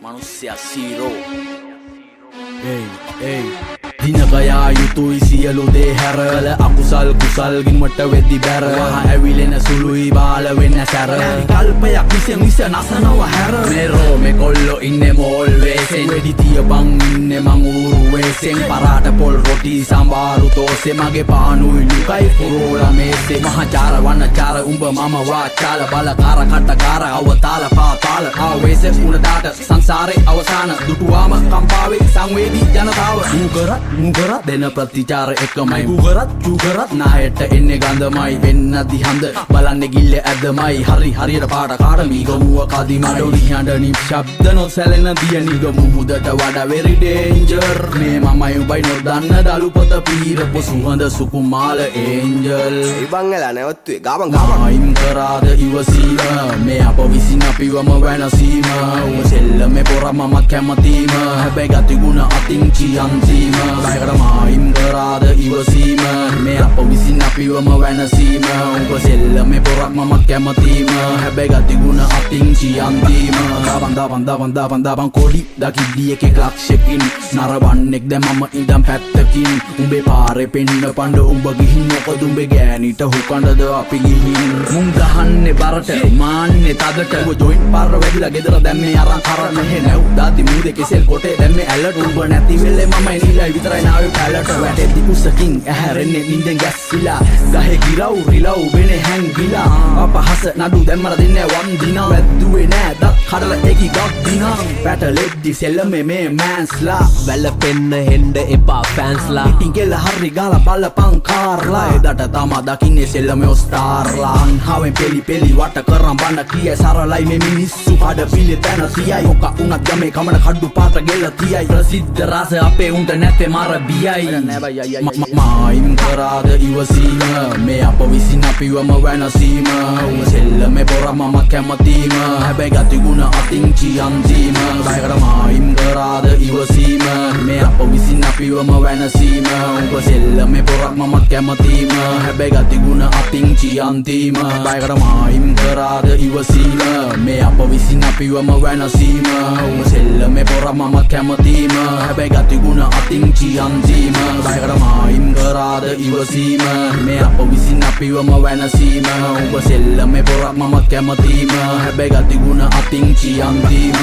Manusia zero. Hey දිනකයා යුතුයි සියලු දේ හැරල අකුසල් කුසල් ගින්මට වෙද්දි බැර වහ ඇවිලෙන සුළුයි බාල වෙන්න සැර කල්පයක් විසින් විස නසනව හැර මෙරෝ මේ කොල්ලෝ ඉන්නේ මෝල් වේසෙන් වෙඩි තියපන් ඉන්නේ මං ඌරු වේසෙන් පරාට පොල් රොටි සම්බාරු තෝසේ මගේ පානුයි ලුකයි පුරෝලා මේසේ මහචාර වන්නචාර උඹ මම වාචාල බලකාර කට්ටකාර අවතාල පාතාල ආවේශ උණදාට සංසාරේ අවසාන දුටුවාම කම්පාවේ සංවේදී ජනතාව මුගරත් දෙන ප්‍රතිචාර එකමයි ගුගරත් නායට එන්නේ ගඳමයි වෙන්න දිහඳ බලන්නේ ගිල්ල ඇදමයි හරියට පාට කාට මීගමුව කදිමයි ඩොලි හඬ නිශ්ශබ්ද නොසැලෙන දිය නිගමු මුදට වඩා very danger මේ මමයි උඹයි නොදන්න දලුපත පීරපු සුවඳ සුකුමාල ඒන්ජල් ඉබංගලා නැවතුවේ ගාබන් අයිම් කරාද ඉවසීම මේ අප විසින් අපිවම වෙනසීම උඹ සෙල්ලමේ පොර මමත් කැමතිම හැබැයි ගතිගුණ අතින් චියන්සීම බයකට මායිම් කරාද ඉවසීම මේ අප විසින් අපිවම වෙනසීම උඹ සෙල්ලමේ පොරක් මමත් කැමතිම හැබැයි ගතිගුණ අතින් චියන්තීම දබන් කොඩි දකිද්දි එකෙක් ලක්ෂකින් නරවන්නෙක් දැන් මම ඉඳන් පැත්තකින් උඹේ පාරේ පෙන්න පඬ උඹ ගිහින් මොකද උඹේ ගෑනිට හුකඬද අපි ගිහින් මුන් ගහන්නේ බරට මාන්නේ තදට උඹ ජොයින්ට් පාර වැදිලා ගෙදර දැන් මේ අරන් කරන්න මෙහෙ නැව් දාති මූදේ කෙසෙල් කොටේ දැන් මේ ඇලට උඹ නැති වෙලේ මම එනිලා විතරයි නාවේ පැලට වැටෙද්දි කුසකින් ඇහැරෙන්නේ නින්දෙන් ගැස්සිලා ගහේ ගිරව් රිලව් වෙනේ හැංගිලා අපහස නඩු දැම්මර දෙන්නේ වන් දිනා වැද්දුවේ නෑ දත් කඩලා ඒකි ගක් දිනා පැටලෙද්දි සෙල්ලමේ මේ මෑන්ස්ලා වැලපෙන්න හෙන්ඩ එපා ෆෑන්ස්ලා ඉතින් ගෙල හරි ගාලා බලපං කාර්ලා එදට තමා දකින්නේ සෙල්ලමේ ඔස්ටාර්ලා අන්හාවෙන් පෙලි වට කරන් බන්න කිය සරලයි මේ මිනිස්සු කඩ පිළි තැන තියයි මොක උනත් ගමේ කමන කඩු පාට ගෙල තියයි ප්‍රසිද්ධ රස අපේ උන්ට නැතේ මර බියයි මායිම් කරාද ඉවසීම මේ අප විසින් අපිවම වෙනසීම උඹ සෙල්ලමේ පොර මම කැමතිම හැබැයි ගතිගුණ අතින් චියන්තීම බයකට මායිම් කරාද ඉවසීම මේ අප විසින් අපිවම වෙනසීම උඹ සෙල්ලමේ පොරක් මම කැමතිම හැබැයි ගතිගුණ අතින් චියන්තීම බයකට මායිම් කරාද ඉවසීම මේ අප විසින් අපිවම වෙනසීම උඹ සෙල්ලමේ පොර මම කැමතිම හැබැයි ගතිගුණ අතින් චියන්තීම බයකට මායිම් කරාද ඉවසීම මේ අප විසින් අපිවම වෙනසීම උඹ සෙල්ලමේ පොරක් මම කැමතිම හැබැයි ගතිගුණ අතින් චියන්තීම